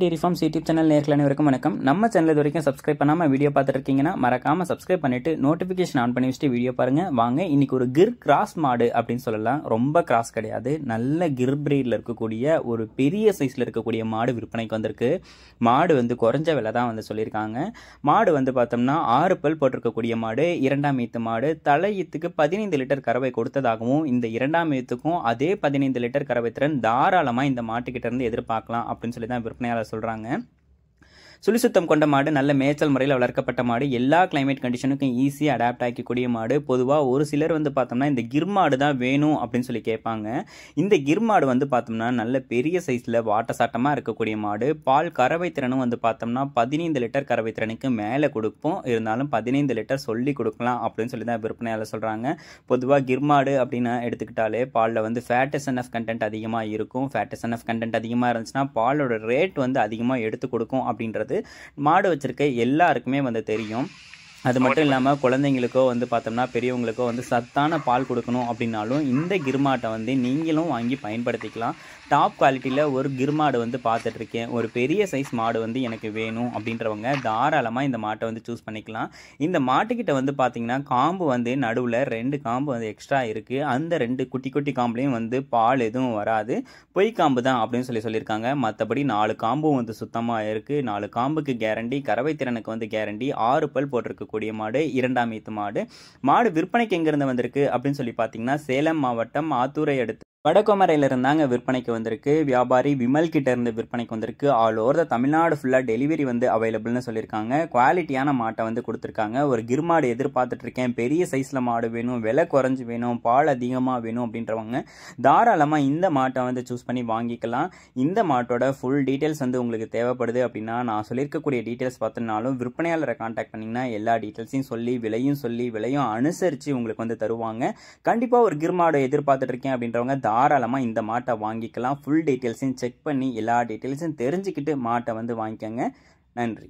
Dairy forms YouTube channel நேயர்கள் அனைவருக்கும் வணக்கம். நம்ம சேனல் இது வரைக்கும் சப்ஸ்கிரைப் பண்ணாம வீடியோ பார்த்துட்டு இருக்கீங்கன்னா மறக்காம சப்ஸ்கிரைப் பண்ணிட்டு நோட்டிபிகேஷன் ஆன் பண்ணி வச்சுட்டு வீடியோ பாருங்க. வாங்க இன்னைக்கு ஒரு கிர் கிராஸ் மாடு அப்படின்னு சொல்லலாம். ரொம்ப கிராஸ் கிடையாது, நல்ல கிர் பிரீட்ல இருக்கக்கூடிய ஒரு பெரிய சைஸ்ல இருக்கக்கூடிய மாடு விற்பனைக்கு வந்திருக்கு. மாடு வந்து குறைஞ்ச விலை தான் வந்து சொல்லியிருக்காங்க. மாடு வந்து பார்த்தோம்னா 6 பல் போட்டிருக்கக்கூடிய மாடு, இரண்டாம் ஈத்து மாடு. தலையீத்துக்கு 15 லிட்டர் கறவை கொடுத்ததாகவும் இந்த இரண்டாம் ஈத்துக்கும் அதே 15 லிட்டர் கறவை திறன் தாராளமா இந்த மாட்டுக்கிட்ட இருந்து எதிர்பார்க்கலாம் அப்படின்னு சொல்லி தான் விற்பனையாளர் சொல்றாங்க. சுழிசுத்தம் கொண்ட மாடு, நல்ல மேய்ச்சல் முறையில் வளர்க்கப்பட்ட மாடு, எல்லா கிளைமேட் கண்டிஷனுக்கும் ஈஸியாக அடாப்ட் ஆகிக்கக்கூடிய மாடு. பொதுவாக ஒரு சிலர் வந்து பார்த்தோம்னா இந்த கிர் மாடு தான் வேணும் அப்படின்னு சொல்லி கேட்பாங்க. இந்த கிர் மாடு வந்து பார்த்தோம்னா நல்ல பெரிய சைஸில் வாட்ட சாட்டமாக இருக்கக்கூடிய மாடு. பால் கறவை திறனும் வந்து பார்த்தோம்னா 15 லிட்டர் கறவை திறனுக்கு மேலே கொடுப்போம். இருந்தாலும் 15 லிட்டர் சொல்லி கொடுக்கலாம் அப்படின்னு சொல்லி தான் விற்பனையாளர் சொல்கிறாங்க. பொதுவாக கிர் மாடு அப்படின்னு எடுத்துக்கிட்டாலே பாலில் வந்து ஃபேட் எஸ்என்எஃப் கண்டென்ட் அதிகமாக இருக்கும். ஃபேட் எஸ்என்எஃப் கண்டென்ட் அதிகமாக இருந்துச்சுன்னா பாலோட ரேட் வந்து அதிகமாக எடுத்து கொடுக்கும் அப்படின்றது மாடு வச்சிருக்க எல்லாருக்குமே வந்து தெரியும். அது மட்டும் இல்லாமல் குழந்தைங்களுக்கோ வந்து பார்த்தோம்னா பெரியவங்களுக்கோ வந்து சத்தான பால் கொடுக்கணும் அப்படின்னாலும் இந்த கிர்மாட்டை வந்து நீங்களும் வாங்கி பயன்படுத்திக்கலாம். டாப் குவாலிட்டியில் ஒரு கிர்மாடு வந்து பார்த்துட்ருக்கேன், ஒரு பெரிய சைஸ் மாடு வந்து எனக்கு வேணும் அப்படின்றவங்க தாராளமாக இந்த மாட்டை வந்து சூஸ் பண்ணிக்கலாம். இந்த மாட்டுக்கிட்ட வந்து பார்த்தீங்கன்னா காம்பு வந்து நடுவில் 2 காம்பு வந்து எக்ஸ்ட்ரா இருக்குது. அந்த 2 குட்டி குட்டி காம்புலையும் வந்து பால் எதுவும் வராது, பொய் காம்பு தான் அப்படின்னு சொல்லியிருக்காங்க. மற்றபடி 4 காம்பும் வந்து சுத்தமாக இருக்குது. 4 காம்புக்கு கேரண்டி, கறவை திறனுக்கு வந்து கேரண்டி. 6 பல் போட்டிருக்கு கூடிய மாடு, இரண்டாம் ஈத்து மாடு. மாடு விற்பனைக்கு எங்கிருந்து வந்திருக்கு அப்படின்னு சொல்லி பார்த்தீங்கன்னா சேலம் மாவட்டம் ஆத்தூரை அடுத்து வடகொமரையில் இருந்தாங்க விற்பனைக்கு வந்திருக்கு. வியாபாரி விமல் கிட்ட இருந்து விற்பனைக்கு வந்திருக்கு. ஆல் ஓவர் த தமிழ்நாடு ஃபுல்லாக டெலிவரி வந்து அவைலபிள்னு சொல்லியிருக்காங்க. குவாலிட்டியான மாட்டை வந்து கொடுத்துருக்காங்க. ஒரு கிர் மாடு எதிர்பார்த்துட்டு இருக்கேன், பெரிய சைஸில் மாடு வேணும், விலை குறைஞ்சி வேணும், பால் அதிகமாக வேணும் அப்படின்றவங்க தாராளமாக இந்த மாட்டை வந்து சூஸ் பண்ணி வாங்கிக்கலாம். இந்த மாட்டோட ஃபுல் டீட்டெயில்ஸ் வந்து உங்களுக்கு தேவைப்படுது அப்படின்னா நான் சொல்லியிருக்கக்கூடிய டீட்டெயில்ஸ் பார்த்தோம்னாலும் விற்பனையாளரை கான்டாக்ட் பண்ணிங்கன்னா எல்லா டீட்டெயில்ஸையும் சொல்லி விலையும் அனுசரித்து உங்களுக்கு வந்து தருவாங்க. கண்டிப்பாக ஒரு கிர் மாடு எதிர்பார்த்துட்டு இருக்கேன் அப்படின்றவங்க தாராளமாக இந்த மாட்டை வாங்கிக்கலாம். ஃபுல் டீட்டெயில்ஸையும் செக் பண்ணி எல்லா டீட்டெயில்ஸையும் தெரிஞ்சுக்கிட்டு மாட்டை வந்து வாங்கிக்கோங்க. நன்றி.